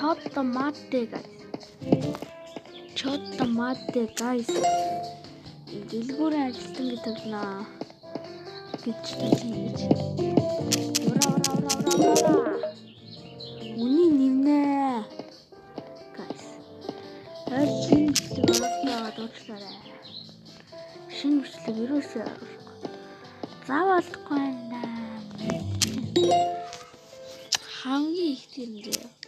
Чотоматте guys. Дэлгүүрийн ажилтан гэдэг наа гэж хийж. Ура. Үний нэмнэ. Guys. Шинэ бичлэг оруулаад уучлаарай. Шинэ бичлэг ерөөсөө оруулахгүй. Заавалгүй байна. Хамгийн их тийм дээ.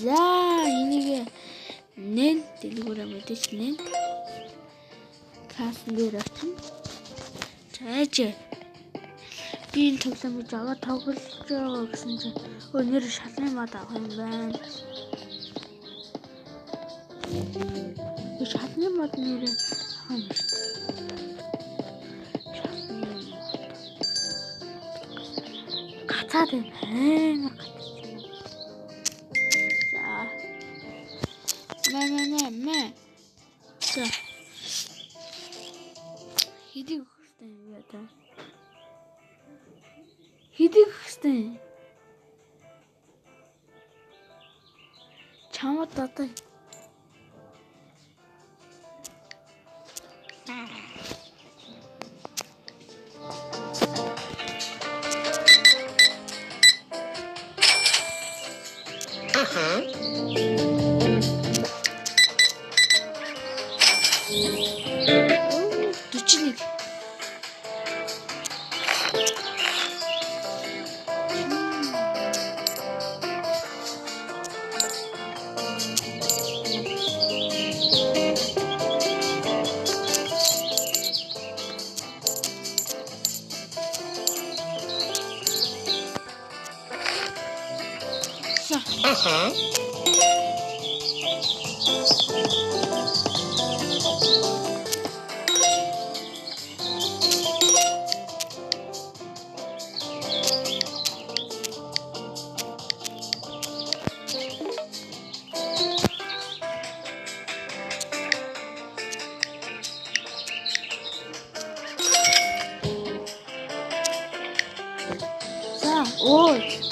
За энийг нэн дэлгүүрээ мэдээч нэн. Касын дээр очив. Чааж. Би энэ тоглоомыг аваад тоглож байгаа гэсэн чинь өнөр шалны мод авах юм байна. Би шалны мод нэрээ авах юм шүү дээ. Гацаад байна. Мэ. За. Хидийг хөстэй юм яа. Хидийг хөстэй. Чамд одоо Дүчнийг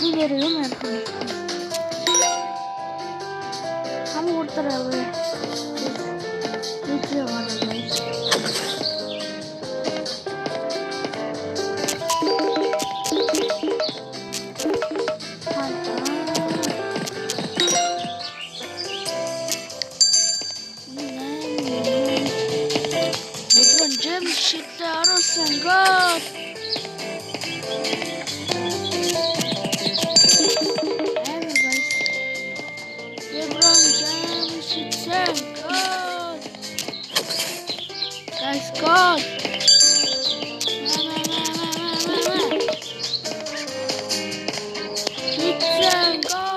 이거를 넣으면 아무것도라고 이렇게 말하네. 이런 잠시따로 생각. God! Thank God!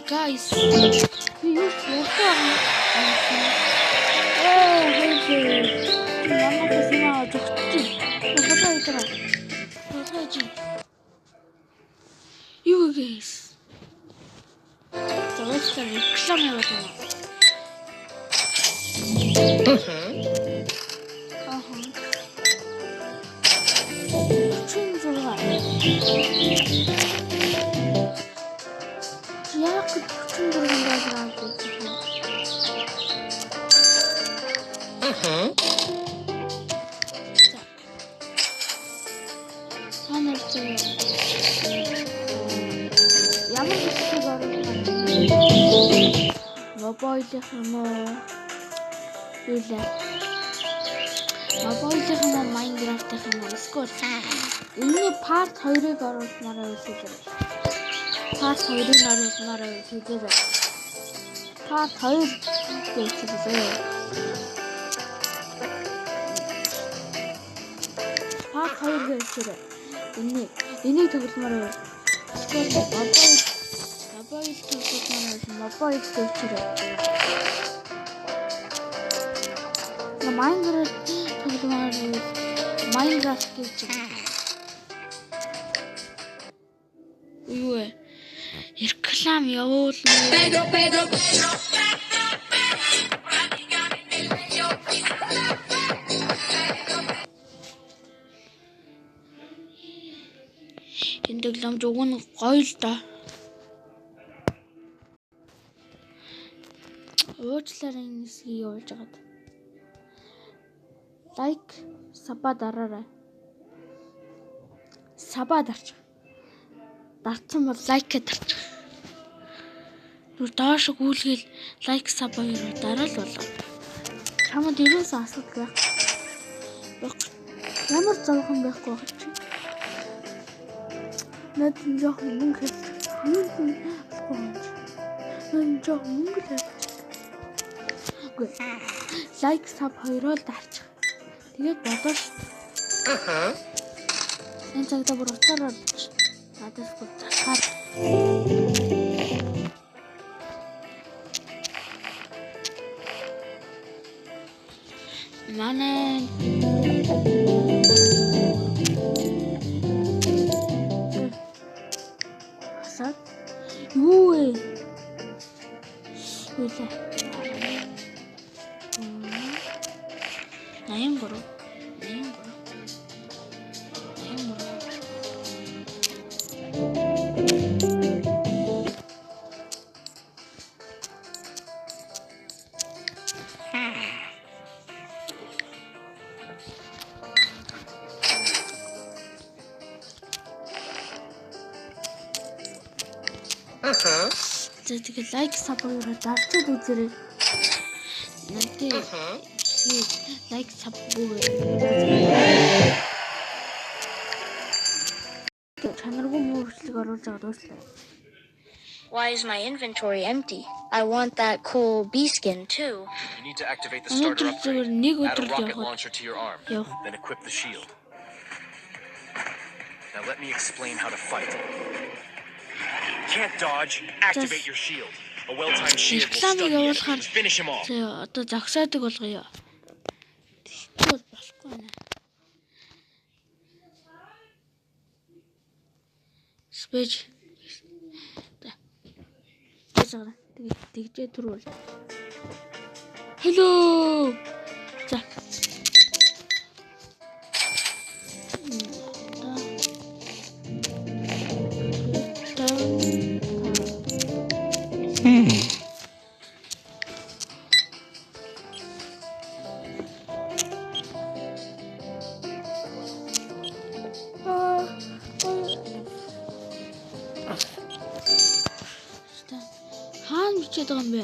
Guys, you guys. So let's start examining. Яг хүчин дөрөндөө гараад Ямар хүчин дөрөндөө Mobile-ийнх юм уу? Юу лээ? Mobile-ийнх юм уу? Minecraft-ийнх юм уу? Эсвэл энэ part 2-ыг оруулмаар байсан. Part 2-ыг оруулмаар байсан. Part 2 гэсэн. Part 2 гэсэн. Энийг тогломоор байна. Эсвэл mobile тогломоор байна. Mobile гэсэн. Minecraft тогломоор байна. Minecraft гэсэн. Юу вэ? Реклам явуулна. Энэ дэглэмж уг нь гоё л да. Уучлаарай энэ хэсгийг явуулж агаад. Лайк, саба дараарай. Саба дарч. Дарсан бол лайкээ дарч. Нүр доош гүйлгээл лайк саба яруу дараал болоо. Чамд ерөөсөө асуудал байхгүй. Ямар зовхон байхгүй байх чи. Над жоох мөнгө лайк саб хоёроо л дарчих. Тэгээд бодоо ш. Энэ цагта бүр уцаараа надаас бүр засаар. Манай хасаад юу вэ? Үгүй. 83. Тэгээд лайк сабороо дарчаад үзээрэй. Nanti like subscribe. Why is my inventory empty? I want that cool bee skin too. You need to activate the starter upgrade. Add a rocket launcher to your arm, then equip the shield. Now let me explain how to fight. Can't dodge. Activate your shield. A well-timed shield will stun the enemy. Finish him off. Одоо загсаадаг болгоё. Тэгвэл болохгүй нэ. Спэж. Тэгээд тэгжээ түрүүл. Hello. За. Хаана бичээд байгаа юм бэ?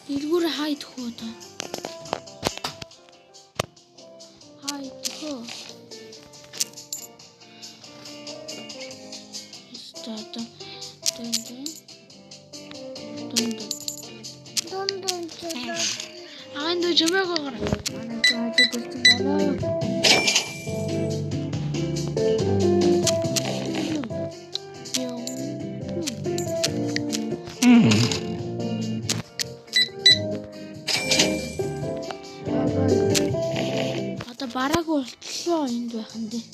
Илгүүр хайд хөө та. Хайд хөө. Стата. Ando жимээг гараа. Манай цаадад ирсэн байна. Одоо бараг болтлоо энд байх юм дээ.